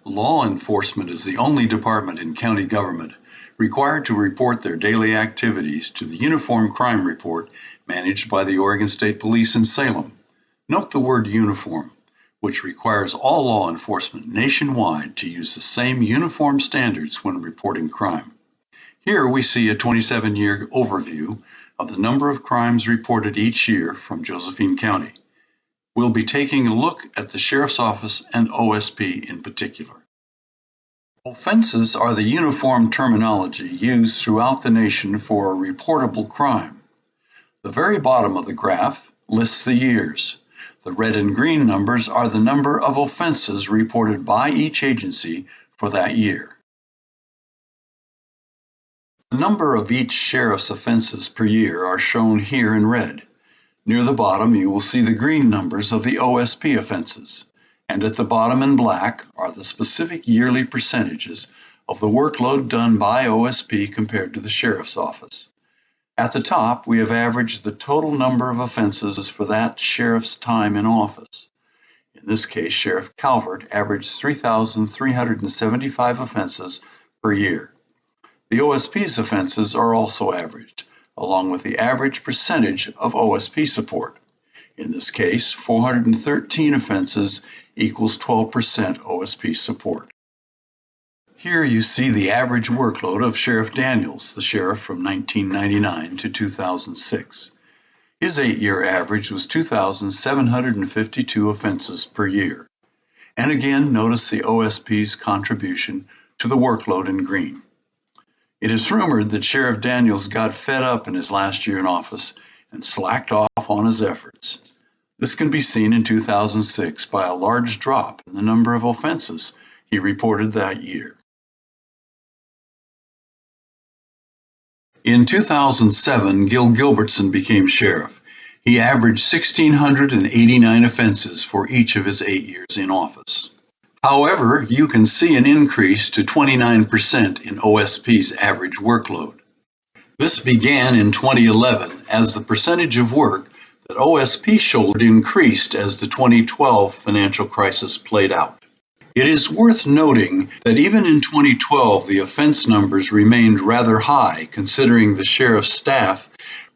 Law enforcement is the only department in county government required to report their daily activities to the Uniform Crime Report managed by the Oregon State Police in Salem. Note the word uniform, which requires all law enforcement nationwide to use the same uniform standards when reporting crime. Here we see a 27-year overview of the number of crimes reported each year from Josephine County. We'll be taking a look at the Sheriff's Office and OSP in particular. Offenses are the uniform terminology used throughout the nation for a reportable crime. The very bottom of the graph lists the years. The red and green numbers are the number of offenses reported by each agency for that year. The number of each sheriff's offenses per year are shown here in red. Near the bottom you will see the green numbers of the OSP offenses, and at the bottom in black are the specific yearly percentages of the workload done by OSP compared to the Sheriff's Office. At the top, we have averaged the total number of offenses for that sheriff's time in office. In this case, Sheriff Calvert averaged 3,375 offenses per year. The OSP's offenses are also averaged, along with the average percentage of OSP support. In this case, 413 offenses equals 12% OSP support. Here you see the average workload of Sheriff Daniels, the sheriff from 1999 to 2006. His 8-year average was 2,752 offenses per year. And again, notice the OSP's contribution to the workload in green. It is rumored that Sheriff Daniels got fed up in his last year in office and slacked off on his efforts. This can be seen in 2006 by a large drop in the number of offenses he reported that year. In 2007, Gil Gilbertson became sheriff. He averaged 1,689 offenses for each of his 8 years in office. However, you can see an increase to 29% in OSP's average workload. This began in 2011 as the percentage of work that OSP shouldered increased as the 2012 financial crisis played out. It is worth noting that even in 2012, the offense numbers remained rather high, considering the sheriff's staff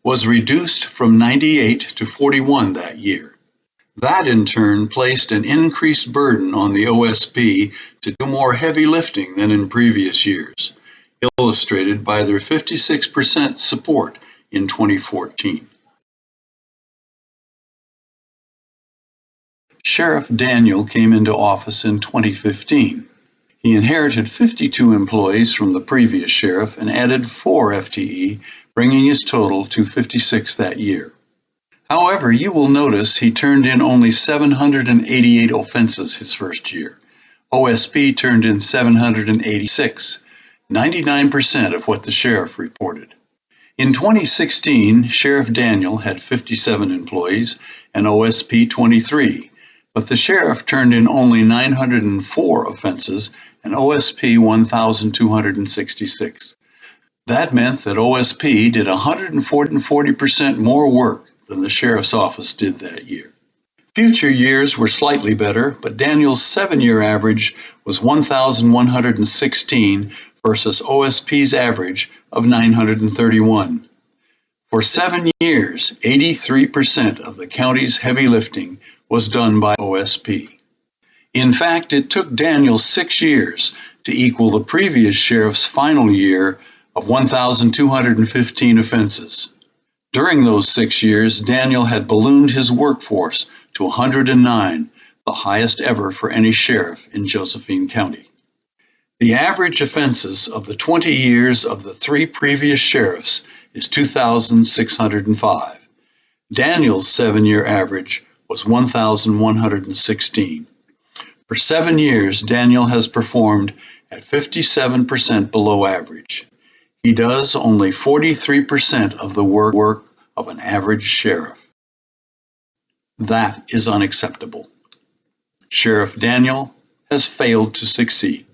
was reduced from 98 to 41 that year. That, in turn, placed an increased burden on the OSP to do more heavy lifting than in previous years, illustrated by their 56% support in 2014. Sheriff Daniel came into office in 2015. He inherited 52 employees from the previous sheriff and added 4 FTE, bringing his total to 56 that year. However, you will notice he turned in only 788 offenses his first year. OSP turned in 786, 99% of what the sheriff reported. In 2016, Sheriff Daniel had 57 employees and OSP 23. But the sheriff turned in only 904 offenses and OSP 1,266. That meant that OSP did 140% more work than the sheriff's office did that year. Future years were slightly better, but Daniel's 7-year average was 1,116 versus OSP's average of 931. For 7 years, 83% of the county's heavy lifting was done by OSP. In fact, it took Daniel 6 years to equal the previous sheriff's final year of 1,215 offenses. During those 6 years, Daniel had ballooned his workforce to 109, the highest ever for any sheriff in Josephine County. The average offenses of the 20 years of the 3 previous sheriffs is 2,605. Daniel's 7-year average was 1,116. For 7 years, Daniel has performed at 57% below average. He does only 43% of the work of an average sheriff. That is unacceptable. Sheriff Daniel has failed to succeed.